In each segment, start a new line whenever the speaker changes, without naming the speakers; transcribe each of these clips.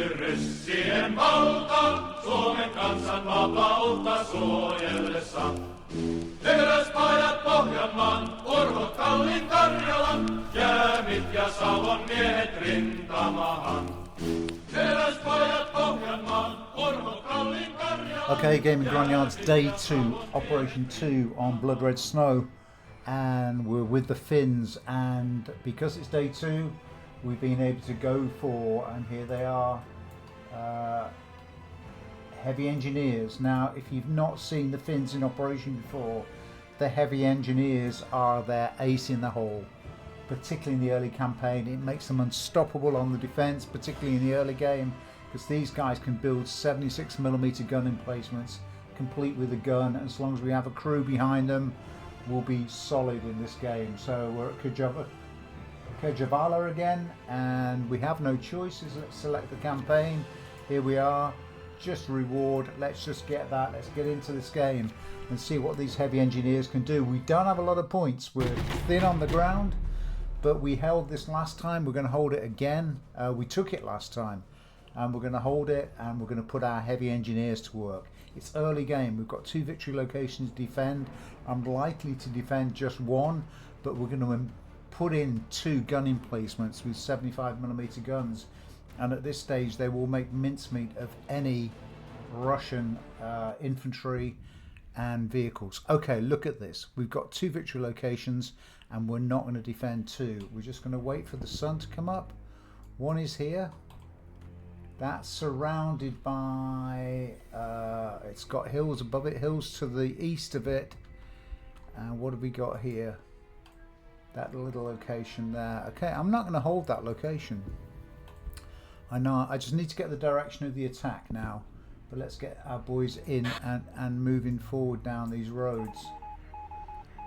ryssien valta, Suomen kansan vapautta suojellessa. Teräspajat Pohjanmaan, Urhot Kallin Karjalan, Jäämit ja Savon miehet rintamahan. Teräspajat Pohjanmaan, Urhot Kallin Karjalan.
Okay, Gaming Grindyards, day 2, Operation 2 on Blood Red Snow, and we're with the Finns, and because it's day 2, we've been able to go for, and here they are, heavy engineers. Now, if you've not seen the Finns in operation before, the heavy engineers are their ace in the hole, particularly in the early campaign. It makes them unstoppable on the defense, particularly in the early game, because these guys can build 76mm gun emplacements complete with a gun. As long as we have a crew behind them, we'll be solid in this game. So we're at Kajavala again, and we have no choices. Let's select the campaign. Here we are. Just reward. Let's just get that. Let's get into this game and see what these heavy engineers can do. We don't have a lot of points. We're thin on the ground, but we held this last time. We're going to hold it again. We took it last time, and we're going to hold it, and we're going to put our heavy engineers to work. It's early game. We've got 2 victory locations to defend. I'm likely to defend just one, but we're going to put in 2 gun emplacements with 75mm guns, and at this stage they will make mincemeat of any Russian infantry and vehicles. Okay, look at this. We've got 2 victory locations, and we're not going to defend 2. We're just going to wait for the sun to come up. One is here. That's surrounded by, it's got hills above it, hills to the east of it. And what have we got here? That little location there. Okay, I'm not going to hold that location. I know, I just need to get the direction of the attack now. But let's get our boys in and moving forward down these roads.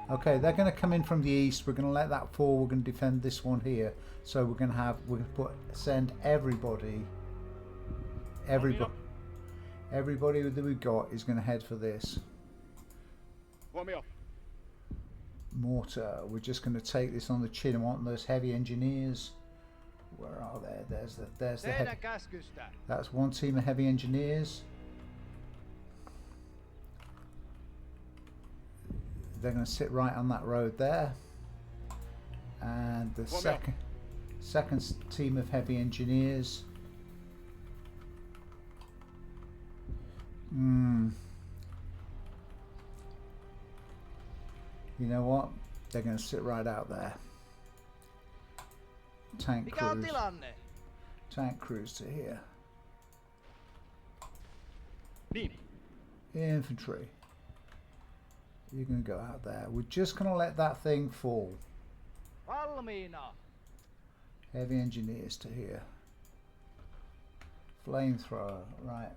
Okay, they're going to come in from the east. We're going to let that fall. We're going to defend this one here. So we're going to send everybody that we've got is going to head for this. Mortar. We're just going to take this on the chin. I want those heavy engineers. Where are they? There's the heavy. That's one team of heavy engineers. They're going to sit right on that road there. And the second team of heavy engineers. You know what? They're going to sit right out there. Tank crews to here. Infantry. You're going to go out there. We're just going to let that thing fall. Heavy engineers to here. Flamethrower, right.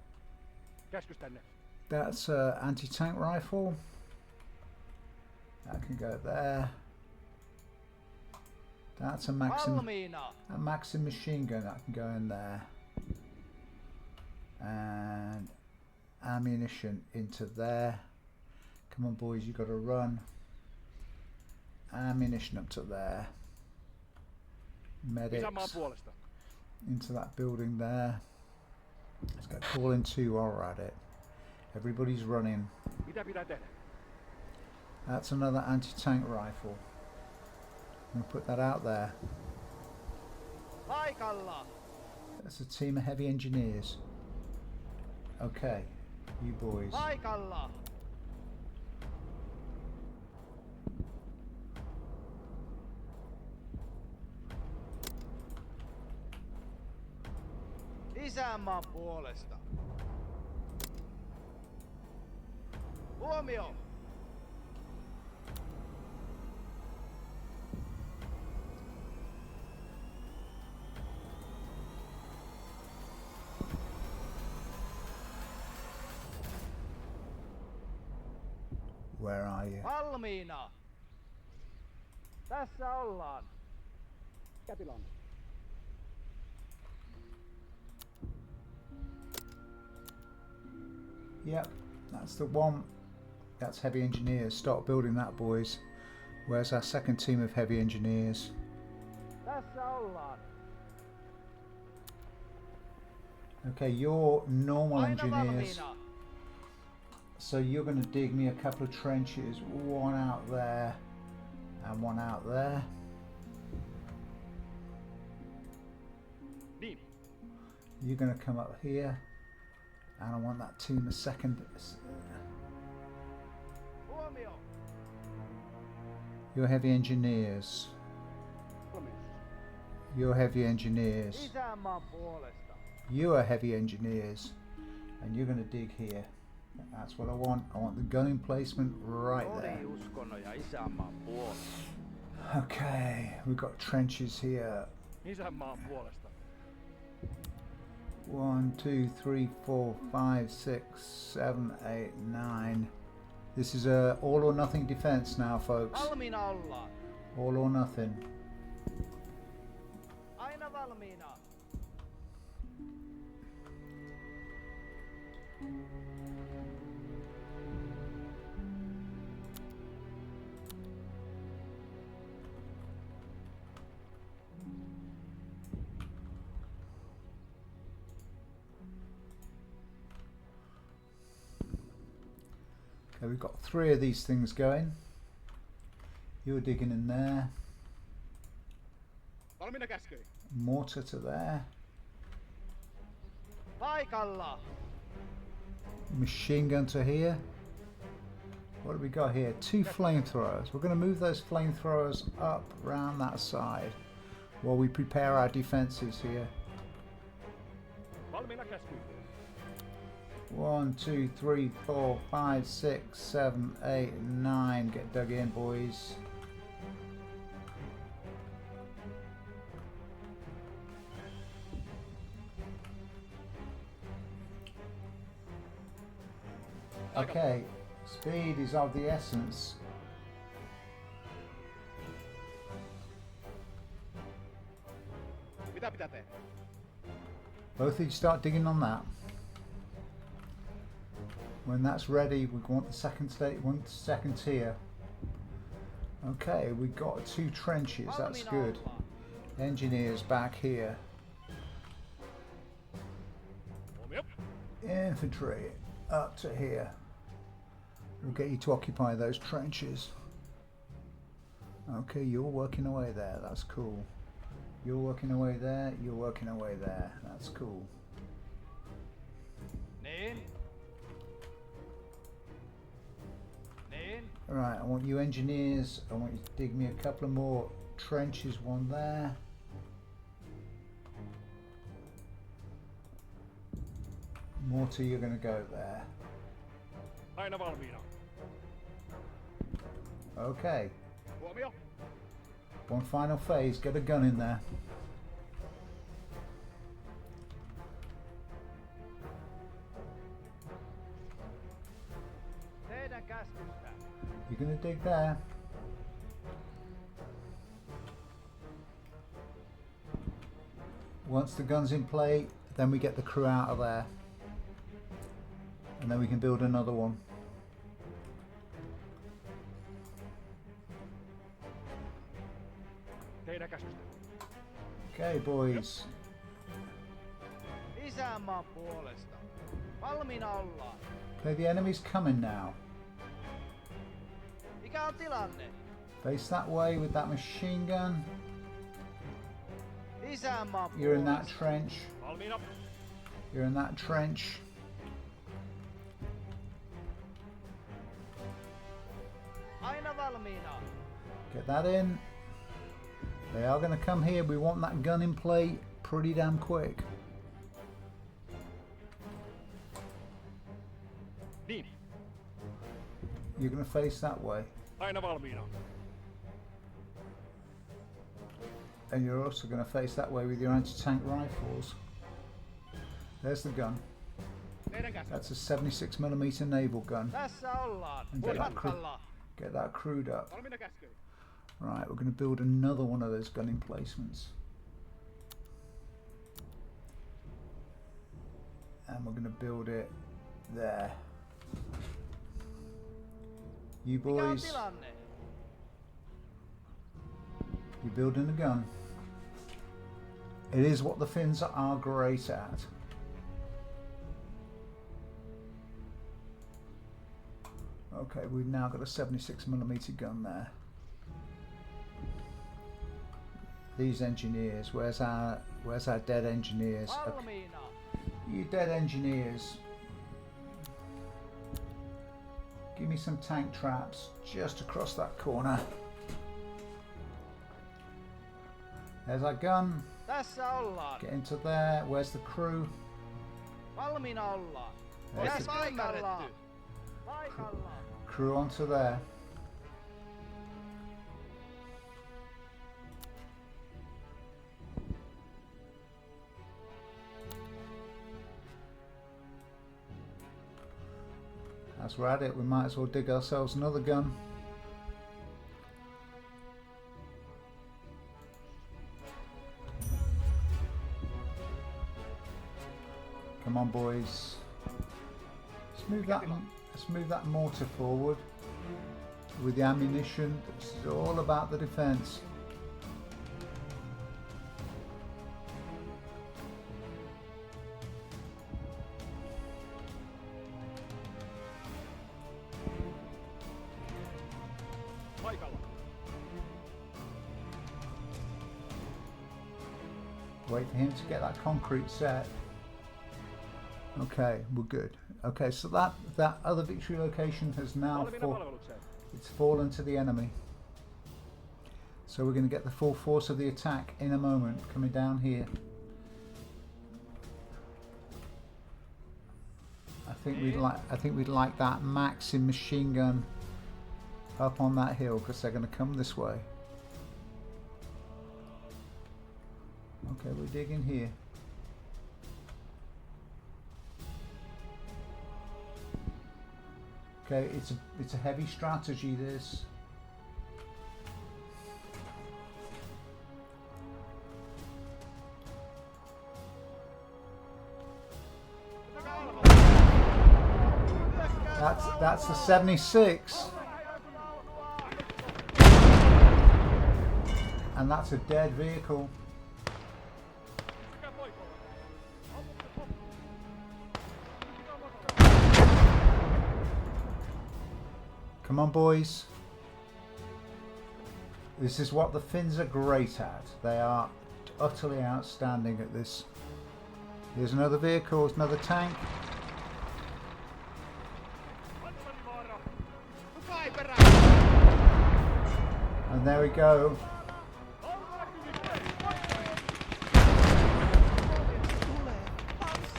That's an anti-tank rifle. That can go there. That's a Maxim machine gun. That can go in there. And ammunition into there. Come on, boys, you got to run. Ammunition up to there. Medics into that building there. Let's go call in 2 while we're at it. Everybody's running. That's another anti-tank rifle. I'm going to put that out there. That's a team of heavy engineers. Okay, you boys.
Isänmaan puolesta. Huomio!
Where are you?
Valmiina! Tässä ollaan. Kätilön.
Yep, that's the one. That's heavy engineers. Start building that, boys. Where's our second team of heavy engineers?
Tässä ollaan.
Okay, you're normal
Aina
engineers.
valmiina.
So you're going to dig me a couple of trenches, one out there and one out there.
Niin.
You're going to come up here, and I want that team a second.
Huomio.
You're heavy engineers.
Valmius.
You're heavy engineers.
Isänmaan puolesta.
You are heavy engineers, and you're going to dig here. That's what I want. I want the gun emplacement right there.
Ori uskonnon ja isänmaan puolesta.
Okay, we've got trenches here.
Isänmaan puolesta.
1, 2, 3, 4, 5, 6, 7, 8, 9. This is a all or nothing defense now, folks.
Valmiina ollaan.
All or nothing.
Aina valmiina.
Okay, we've got 3 of these things going. You're digging in there.
Valmiina käskyy.
Mortar to there.
Paikalla.
Machine gun to here. What do we got here? 2 flamethrowers. We're going to move those flamethrowers up round that side while we prepare our defenses here.
Valmiina käskyy.
1, 2, 3, 4, 5, 6, 7, 8, 9. Get dug in, boys. Okay, speed is of the essence.
Mitä pitää tehdä?
Both of you start digging on that. When that's ready, we want the second second tier. Okay, we got 2 trenches. That's
Valmiina
good.
ollaan.
Engineers back here.
Huomio.
Infantry up to here. We'll get you to occupy those trenches. Okay, you're working away there. That's cool. You're working away there. You're working away there. That's cool.
Niin. Niin.
Alright, I want you engineers. I want you to dig me a couple of more trenches. One there. Mortar, you're going to go there.
Aina valmiina.
Okay.
Huomio.
One final phase. Get a gun in there.
Teidän käskystä.
You're going to dig there. Once the gun's in play, then we get the crew out of there. And then we can build another one.
Teidän käskystä.
Okay, boys.
Isänmaan puolesta. Valmiina ollaan.
Okay, the enemy's coming now.
Mikä on tilanne?
Face that way with that machine gun.
Isänmaan
You're in that
puolesta.
trench.
Valmiina.
You're in that trench.
Aina valmiina.
Get that in. They are going to come here. We want that gun in play pretty damn quick.
Niin.
You're going to face that way.
Aina valmiina.
And you're also going to face that way with your anti-tank rifles. There's the gun.
Teidän käskystä.
That's a 76mm naval gun.
Tässä ollaan.
And get that,
Matkalla.
get that crewed up.
Valmiina käskyy.
Right, we're going to build another one of those gun emplacements. And we're going to build it there. You
Mikä on
boys,
tilanne?
you're building a gun. It is what the Finns are great at. Okay, we've now got a 76mm gun there. These engineers, where's our dead engineers? Okay.
Valmiina.
You dead engineers. Give me some tank traps just across that corner. There's our gun.
Tässä ollaan.
Get into there. Where's the crew?
Valmiina ollaan.
There's
Tässä
the
paikallaan. Paikallaan.
crew onto there. As we're at it, we might as well dig ourselves another gun. Come on, boys. Let's move that mortar forward with the ammunition. This is all about the defense.
Paikalla.
Wait for him to get that concrete set. Okay, we're good. Okay, so that other victory location has now
Valmiina palvelukseen.
it's fallen to the enemy. So we're going to get the full force of the attack in a moment, coming down here. I think we'd like that Maxim machine gun up on that hill because they're going to come this way. Okay, we're digging here. Okay, it's a heavy strategy, this. That's the 76. And that's a dead vehicle.
Mikä poikalla? Ammutte
Come on, boys. This is what the Finns are great at. They are utterly outstanding at this. Here's another vehicle, there's another tank.
Panssarivaara.
Kuka ei perää?
And there we go.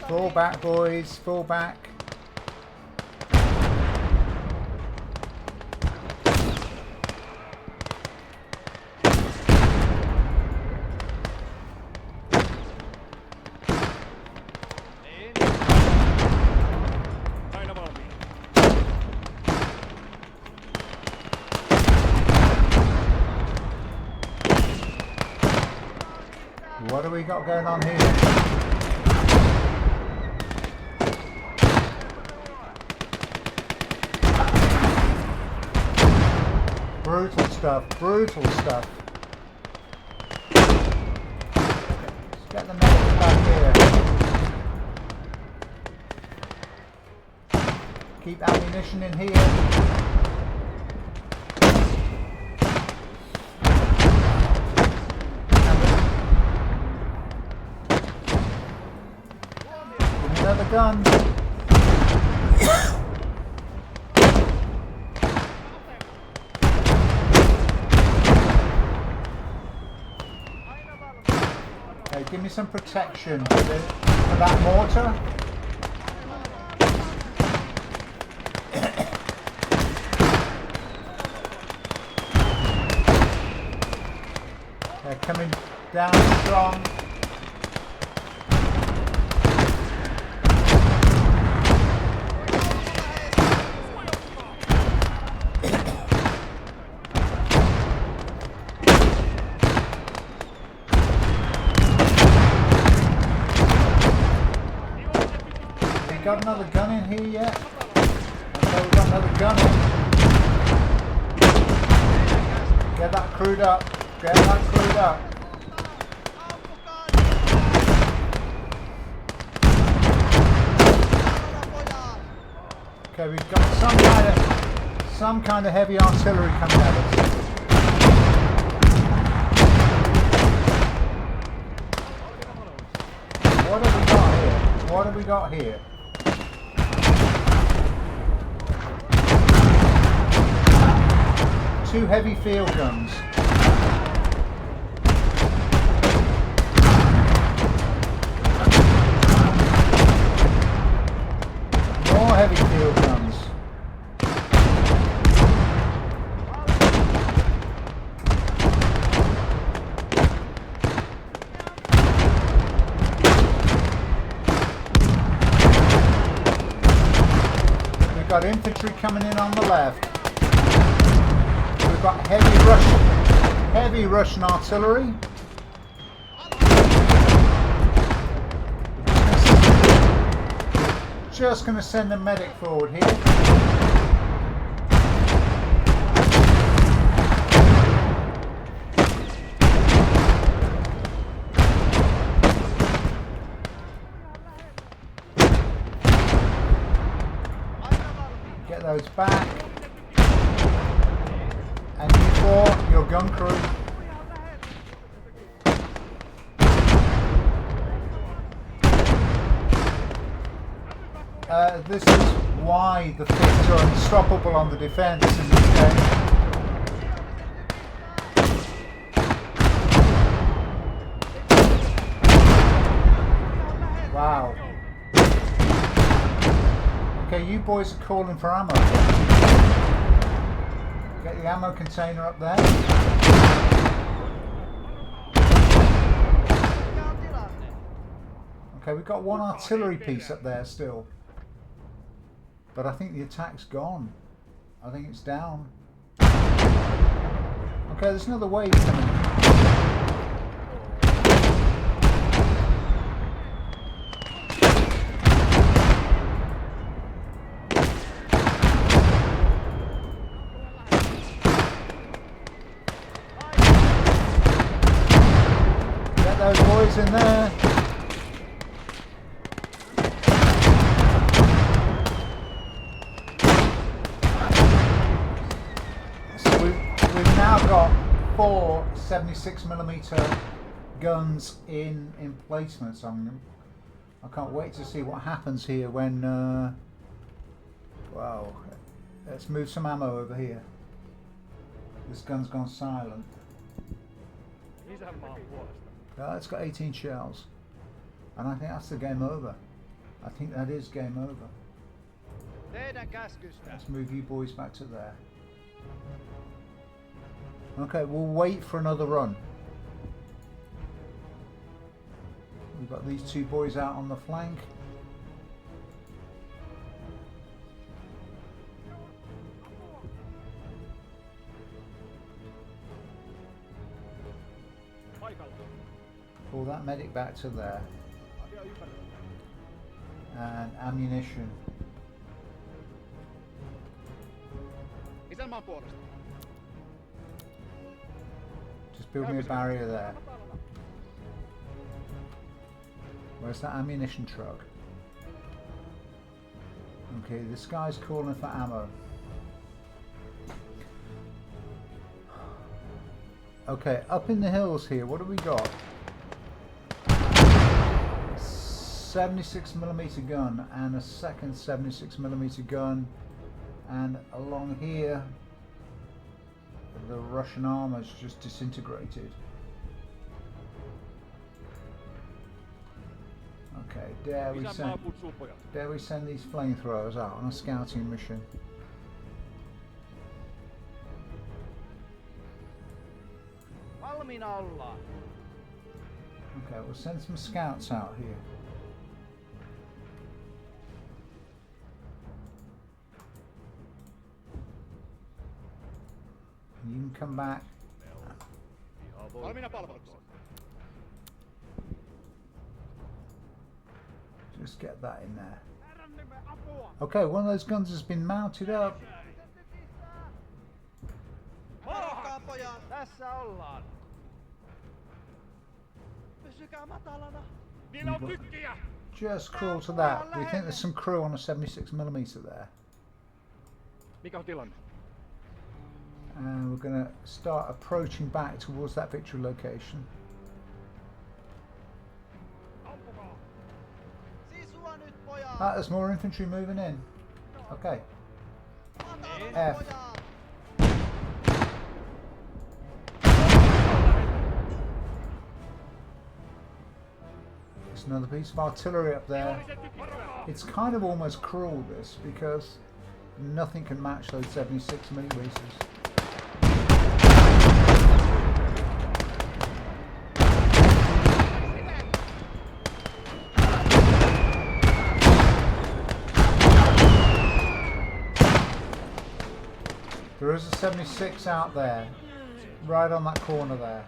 Fall back, boys, fall back.
Aina valmiina.
What do we got going on here? Brutal stuff, brutal stuff. Let's get the medics back here. Keep ammunition in here. Give me another gun. Okay, give me some protection for that mortar. They're coming down strong. Got another gun in here yet? Okay, we've got another gun in. Get that crewed up. Get that crewed up. Okay, we've got some kind of Some kind of heavy artillery coming at us. What have we got here? What have we got here? Two heavy field guns. More heavy field guns. We've got infantry coming in on the left. We've got heavy Russian artillery. Just going to send a medic forward here. Get those back. And you four, your gun crew. This is why the Finns are unstoppable on the defence in this game. Wow. Okay, you boys are calling for ammo. Get the ammo container up there. Okay, we've got one artillery piece up there still. But I think the attack's gone. I think it's down. Okay, there's another wave coming. Get those boys in there. Got 4 76mm guns in emplacements on them. I can't wait to see what happens here when wow, let's move some ammo over here. This gun's gone silent. It's got 18 shells, and I think that's the game over. I think that is game over. Let's move you boys back to there. Okay, we'll wait for another run. We've got these two boys out on the flank. Pull that medic back to there. And ammunition. Just build me a barrier there. Where's that ammunition truck? Okay, this guy's calling for ammo. Okay, up in the hills here, what have we got? 76mm gun and a second 76mm gun, and along here the Russian armor's just disintegrated. Okay, dare we send these flamethrowers out on a scouting mission? Okay, we'll send some scouts out here. You can come back. Just get that in there. Okay, one of those guns has been mounted up. Just crawl to that. We think there's some crew on a 76mm there.
Mikä on tilanne?
And we're going to start approaching back towards that victory location.
Ampukaa!
Sisua nyt, pojat!
Ah, there's more infantry moving in. Okay.
Matalas,
F.
pojat!
There's another piece of artillery up there.
Viholliset varokaa!
It's kind of almost cruel, this, because nothing can match those 76 millimeters. There is a 76 out there, right on that corner there.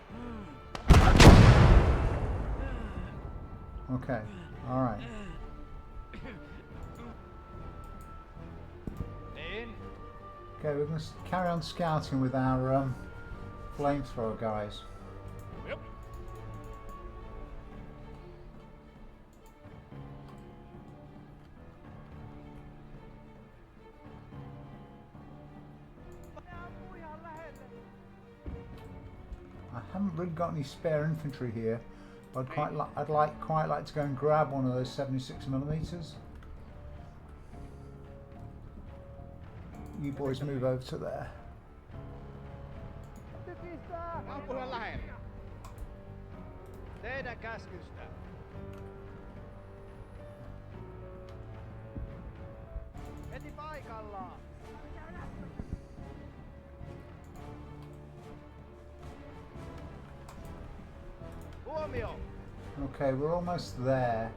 Okay, alright.
Niin?
Okay, we're going to carry on scouting with our flamethrower guys.
Jep.
Ne ampuu ihan lähelle.
I haven't really got any spare infantry here, but I'd quite like to go and grab one of those 76 millimeters. You boys move over to there.
Pistää! Ampu ihan lähelle. Teidän käskystä. Heti paikallaan. Huomio!
Okay, we're almost there,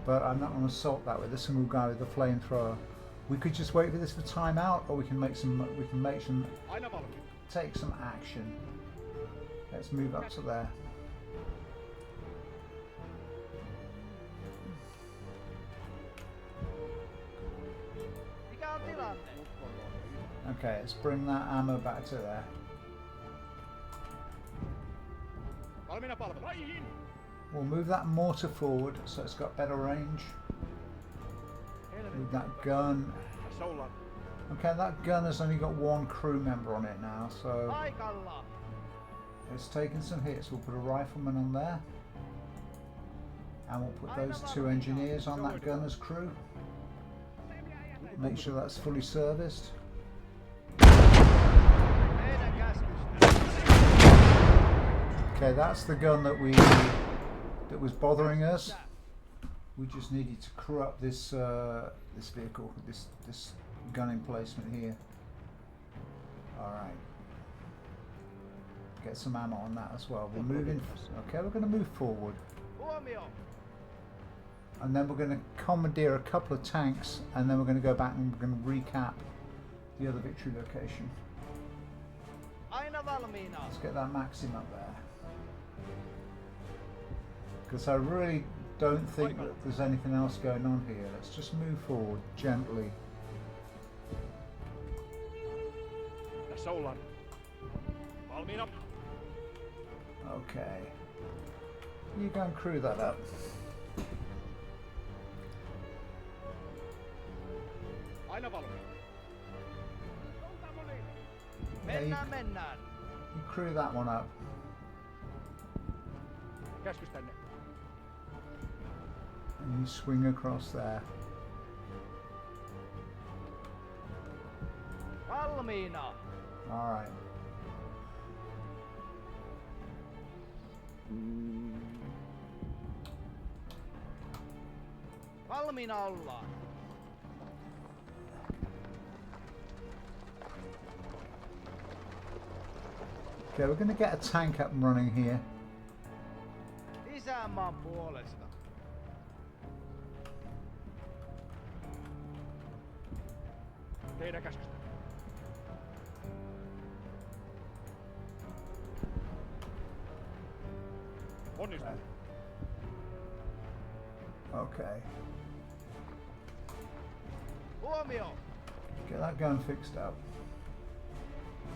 but I'm not going to assault that with a single guy with a flamethrower. We could just wait for this for timeout, or we can make some.
Aina valmiina.
Take some action. Let's move up to there.
Mikä on tilanne?
Okay, let's bring that ammo back to there.
Valmiina palvelu. Laihin!
We'll move that mortar forward so it's got better range. Move that gun.
Tässä ollaan.
Okay, that gun has only got one crew member on it now, so
Paikallaan.
it's taken some hits. We'll put a rifleman on there. And we'll put those two engineers on that gun as crew. Make sure that's fully serviced.
Teidän käskystä.
Okay, that's the gun that was bothering us. We just needed to crew up this this vehicle, this gun emplacement here. All right. Get some ammo on that as well. We're moving. Okay, we're going to move forward,
Huomio!
and then we're going to commandeer a couple of tanks, and then we're going to go back and we're going to recap the other victory location.
Aina valmiina.
Let's get that Maxim up there, because I really don't think that there's anything else going on here. Let's just move forward gently.
Tässä ollaan. Valmiina.
Okay. You go and crew that up.
Aina valmiina.
Mennään, mennään.
You crew that one up.
Käskys tänne.
And you swing across there.
Valmiina.
Alright.
Valmiina ollaan.
Okay, we're going to get a tank up and running here.
Isänmaan puolesta.
Teidän käskystä. Onnistu.
Okay.
Huomio!
Get that gun fixed up.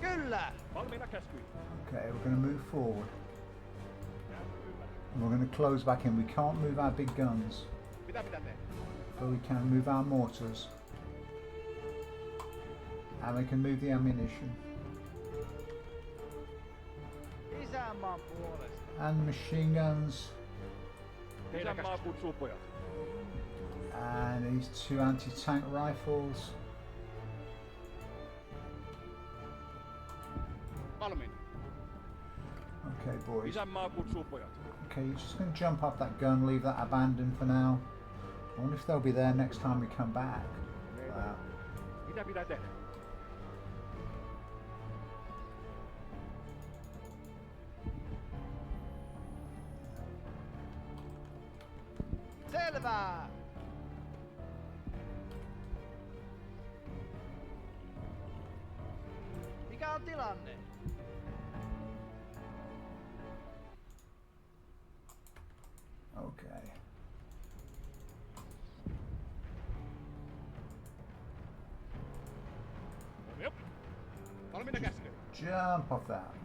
Kyllä!
Valmiina käskyin.
Okay, we're going to move forward. And we're going to close back in. We can't move our big guns,
Mitä teet?
but we can move our mortars. And we can move the ammunition.
Isänmaan puolesta.
And machine guns.
Isänmaa kutsuu pojat.
And these 2 anti-tank rifles.
Valmiina.
Okay, boys.
Isänmaa kutsuu pojat.
Okay, you're just going to jump off that gun, leave that abandoned for now. I wonder if they'll be there next time we come back. Wow.
Mitä pitää tehdä?
Selvää! Mikä on tilanne?
Okay.
Jop. Valmiina käsky.
Jump off that.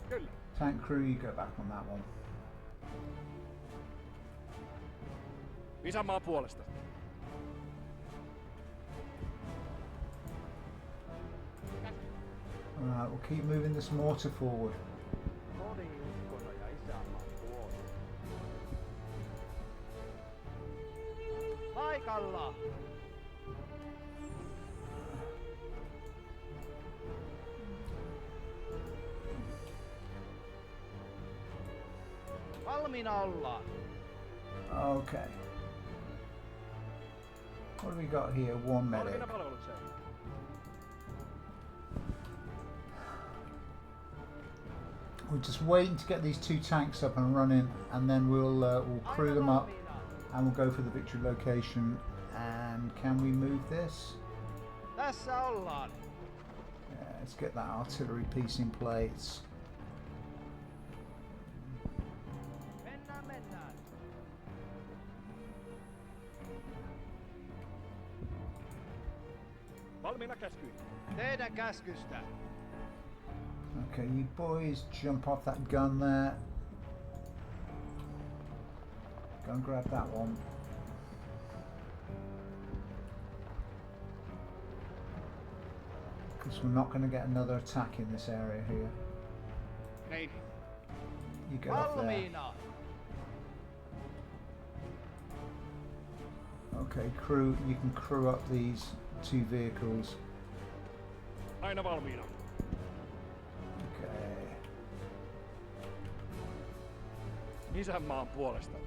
Kyllä.
Tank crew, you go back on that one.
Isänmaan puolesta.
Alright, we'll keep moving this mortar forward.
Kodiuskona ja isänmaan puolesta. Paikalla! Valmiina ollaan.
Okay. What have we got here? 1 medic.
Valmiina palvelukseen.
We're just waiting to get these 2 tanks up and running, and then we'll crew them up, and we'll go for the victory location. And can we move this?
Tässä ollaan.
Yeah, let's get that artillery piece in place.
Mennään.
Valmiina käskyin.
Teidän käskystä.
Okay, you boys jump off that gun there. Go and grab that one. Because we're not going to get another attack in this area here.
Näin.
You get up there.
Valmiina.
Okay, crew, you can crew up these 2 vehicles.
Aina valmiina.
Okay.
Isänmaan puolesta.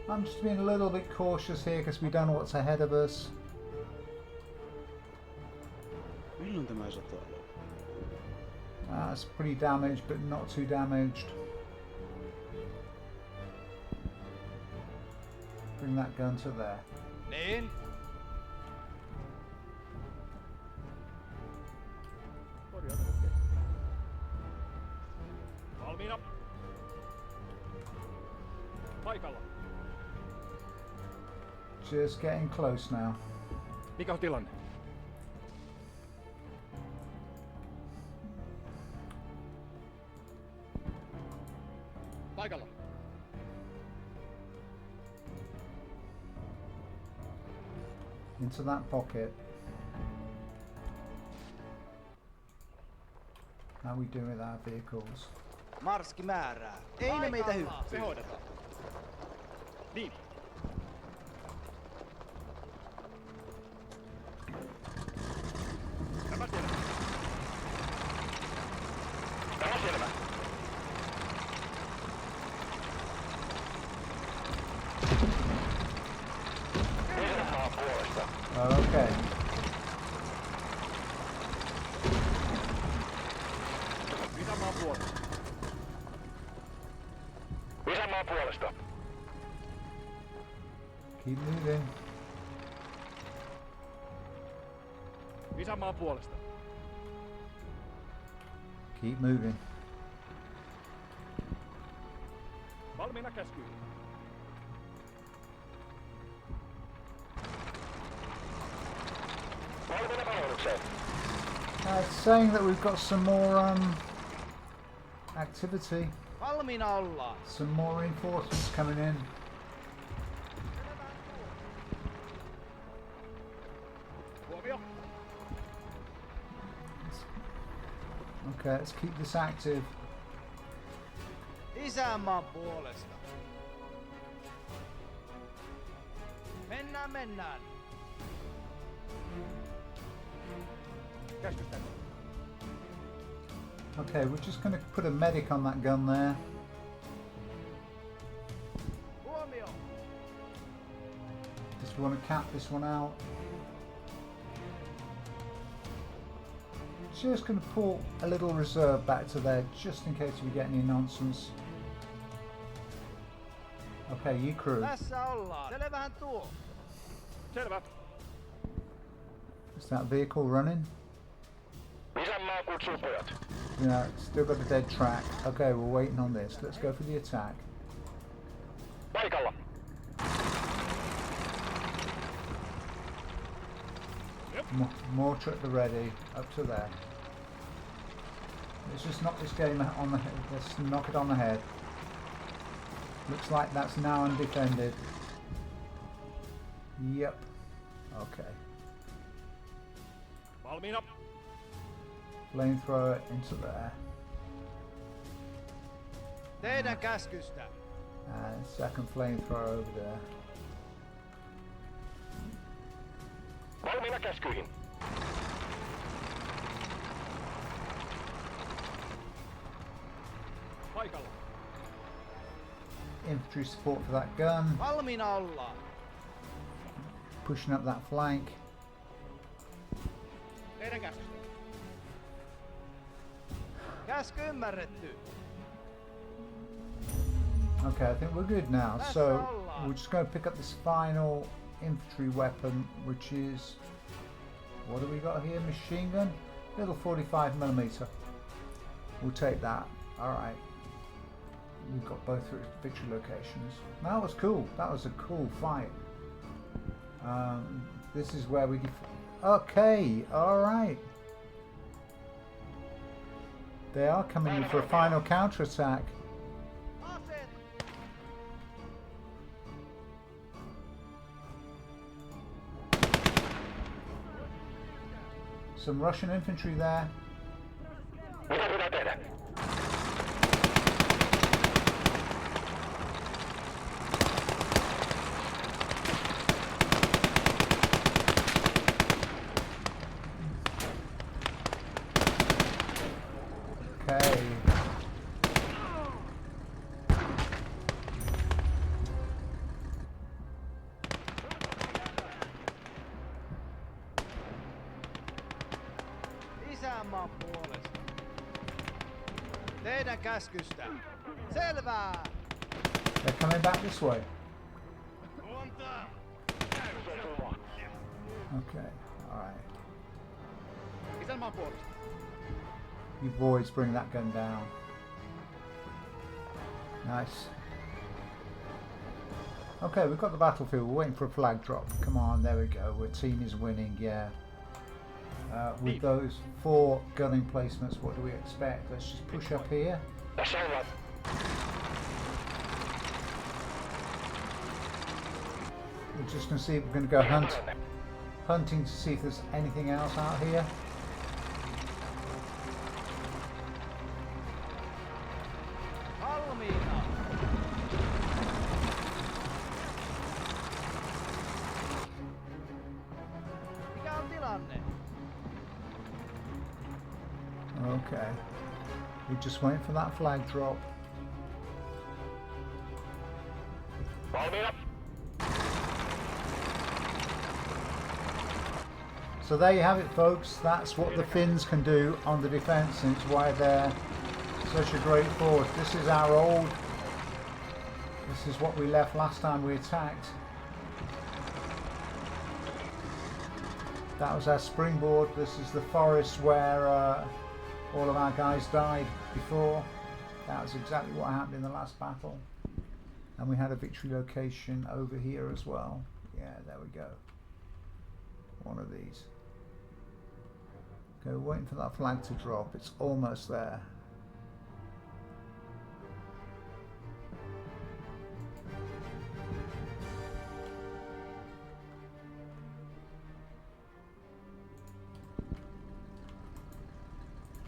I'm just being a little bit cautious here because we don't know what's ahead of us.
Milloin tämä sota on?
It's pretty damaged, but not too damaged. Bring that gun to there.
Niin.
Korjaa okei. Valmiina. Paikalla.
Just getting close now.
Mikä on tilanne? Paikalla.
Into that pocket. How we doing with our vehicles?
Marski määrää. Ei ne meitä hyppää.
Se hoidetaan. Niin. Tämä selvä. Tämä selvä. Isänmaan puolesta.
Okay.
Isänmaan puolesta. Isänmaan puolesta.
Keep moving.
Isänmaan puolesta.
Keep moving.
Valmiina käskyihin. Valmiina palvelukseen.
It's saying that we've got some more activity,
Valmiina ollaan.
some more reinforcements coming in. Okay, let's keep this active.
Isänmaan puolesta. Mennään.
Käskystä.
Okay, we're just going to put a medic on that gun there.
Huomio!
Just want to cap this one out. Just going to pull a little reserve back to there just in case we get any nonsense. Okay, you crew.
Tässä ollaan. Selvähän tuo.
Selvä.
Is that vehicle running?
Isänmaa kutsuu pojat.
Yeah, it's still got a dead track. Okay, we're waiting on this. Let's go for the attack.
Paikalla.
Mortar at the ready, up to there. Let's just knock this game on the head. Let's knock it on the head. Looks like that's now undefended. Yep. Okay.
Valmiina.
Flamethrower into there.
Teidän käskystä.
And second flamethrower over there.
Valmiina käskyihin. Paikalla.
Infantry support for that gun.
Valmiina ollaan.
Pushing up that flank.
Teidän käskystä.
Käsky ymmärretty.
Okay, I think we're good now.
That's
So
all.
we're just going to pick up this final infantry weapon, which is, what do we got here? Machine gun, little 45mm. We'll take that. All right. We've got both victory locations. That was cool. That was a cool fight. This is where we. Okay. All right. They are coming in for a final counterattack.
Aseet!
Some Russian infantry there.
Mitä pitää tehdä?
Okay.
Isänmaan puolesta. Teidän käskystä. Selvää!
They're coming back this way. Okay. All right.
Isänmaan puolesta.
You boys bring that gun down. Nice. Okay, we've got the battlefield. We're waiting for a flag drop. Come on, there we go. Our team is winning, yeah. With those 4 gun emplacements, what do we expect? Let's just push up here.
Tässä ollaan.
We're just going to see if we're going to go hunting to see if there's anything else out here.
Valmiina! Mikä on tilanne?
Okay. We're just waiting for that flag drop.
Valmiina.
So there you have it, folks. That's what the Finns can do on the defence, and it's why they're such a great force. This is our old. This is what we left last time we attacked. That was our springboard. This is the forest where all of our guys died before. That was exactly what happened in the last battle. And we had a victory location over here as well. Yeah, there we go. One of these. Okay, waiting for that flag to drop. It's almost there.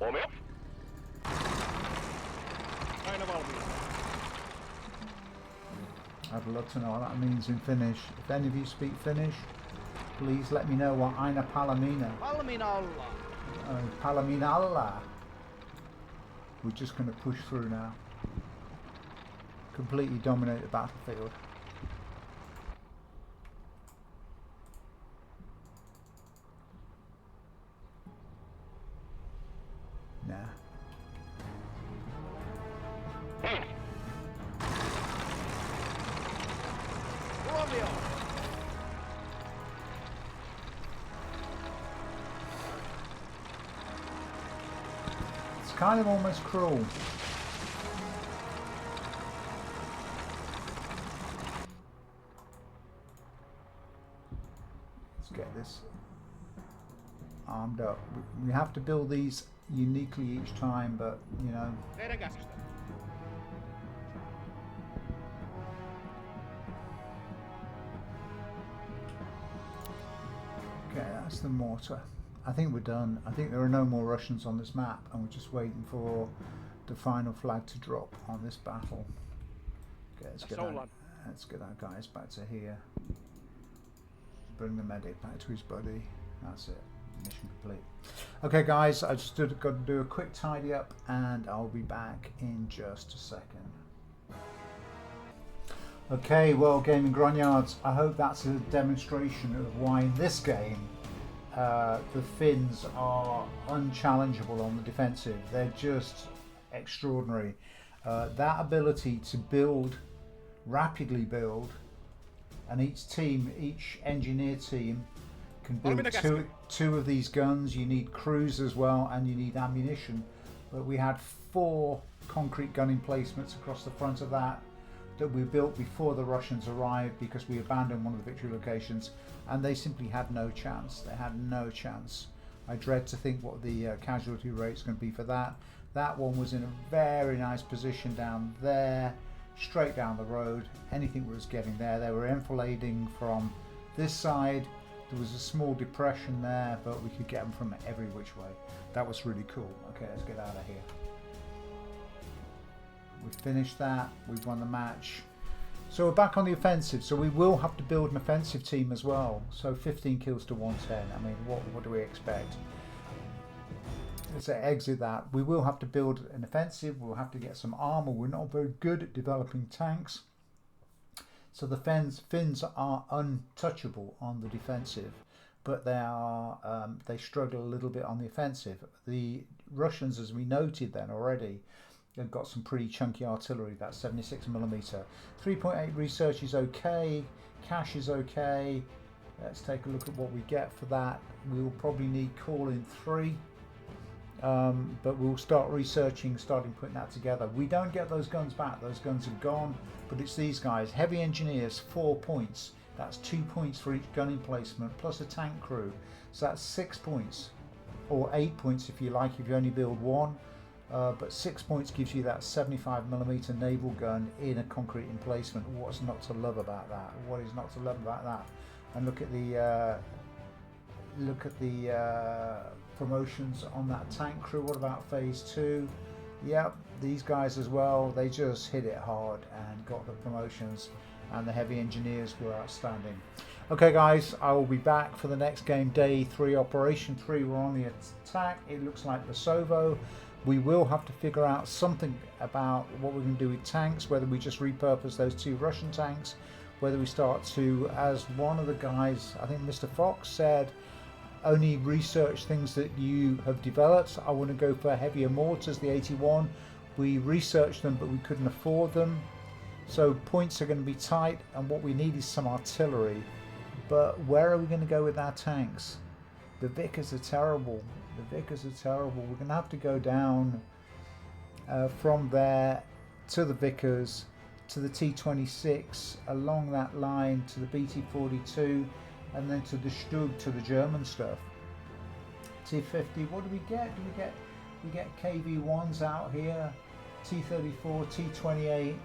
Huomio.
I'd love to know what that means in Finnish. If any of you speak Finnish, please let me know what aina palamina.
Valmiina ollaan.
Palamina alla. We're just going to push through now. Completely dominate the battlefield. Nah.
Huomio!
It's kind of almost cruel. Let's get this armed up. We have to build these uniquely each time, but you know.
Teidän käskystä.
Okay, that's the mortar. I think we're done. I think there are no more Russians on this map, and we're just waiting for the final flag to drop on this battle. Okay, let's get our guys back to here. Bring the medic back to his buddy. That's it. Mission complete. Okay, guys, I just got to do a quick tidy up, and I'll be back in just a second. Okay, well, Gaming Grognards, I hope that's a demonstration of why in this game the Finns are unchallengeable on the defensive. They're just extraordinary. That ability to build, rapidly build, and each engineer team can build two of these guns. You need crews as well, and you need ammunition. But we had 4 concrete gun emplacements across the front of that we built before the Russians arrived, because we abandoned one of the victory locations, and they simply had no chance. They had no chance. I dread to think what the casualty rate is going to be for that. That one was in a very nice position down there, straight down the road. Anything was getting there. They were enfilading from this side. There was a small depression there, but we could get them from every which way. That was really cool. Okay, let's get out of here. We finished that. We've won the match. So we're back on the offensive. So we will have to build an offensive team as well. So 15 kills to 110. I mean, what do we expect? Let's exit that. We will have to build an offensive. We'll have to get some armor. We're not very good at developing tanks. So the Finns are untouchable on the defensive, but they struggle a little bit on the offensive. The Russians, as we noted then already, they've got some pretty chunky artillery. That's 76mm. 3.8 research is okay. Cash is okay. Let's take a look at what we get for that. We'll probably need call in 3. But we'll start researching, starting putting that together. We don't get those guns back. Those guns are gone. But it's these guys. Heavy engineers, 4 points. That's 2 points for each gun emplacement, plus a tank crew. So that's 6 points. Or 8 points if you like, if you only build 1. But 6 points gives you that 75mm naval gun in a concrete emplacement. What's not to love about that? What is not to love about that? And look at the promotions on that tank crew. What about phase 2? Yep, these guys as well. They just hit it hard and got the promotions. And the heavy engineers were outstanding. Okay, guys, I will be back for the next game, day 3, operation 3. We're on the attack. It looks like Kosovo. We will have to figure out something about what we're going to do with tanks, whether we just repurpose those 2 Russian tanks, whether we start to, as one of the guys, I think Mr. Fox said, only research things that you have developed. I want to go for heavier mortars, the 81. We researched them, but we couldn't afford them. So points are going to be tight, and what we need is some artillery. But where are we going to go with our tanks? The Vickers are terrible. The Vickers are terrible. We're going to have to go down from there to the Vickers, to the T26, along that line to the BT42, and then to the Stug, to the German stuff. T50, what do we get? We get KV1s out here, T34, T28.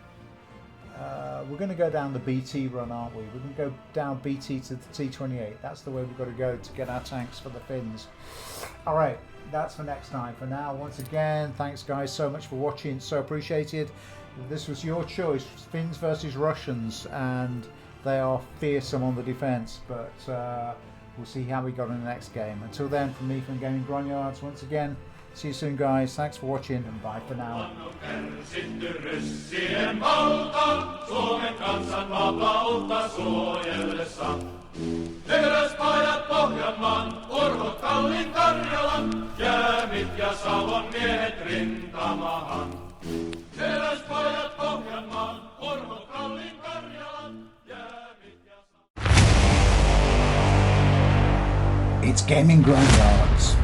we're going to go down the BT run, aren't we? We're going to go down BT to the T28. That's the way we've got to go to get our tanks for the Finns. All right, that's for next time. For now, once again, thanks guys so much for watching. So appreciated. This was your choice, Finns versus Russians, and they are fearsome on the defence. But we'll see how we got in the next game. Until then, from me, from Gaming Grognards, once again, see you soon guys. Thanks for watching and bye for now.
Ryssien valta, Suomen kansan vapautta suojellessa. Teräspajat Pohjanmaan, urhot Kallin Karjalan, Jäämit ja Savon miehet rintamahan. Teräspajat Pohjanmaan, urhot Kallin Karjalan, Jäämit ja Savon.
It's Gaming Grognards.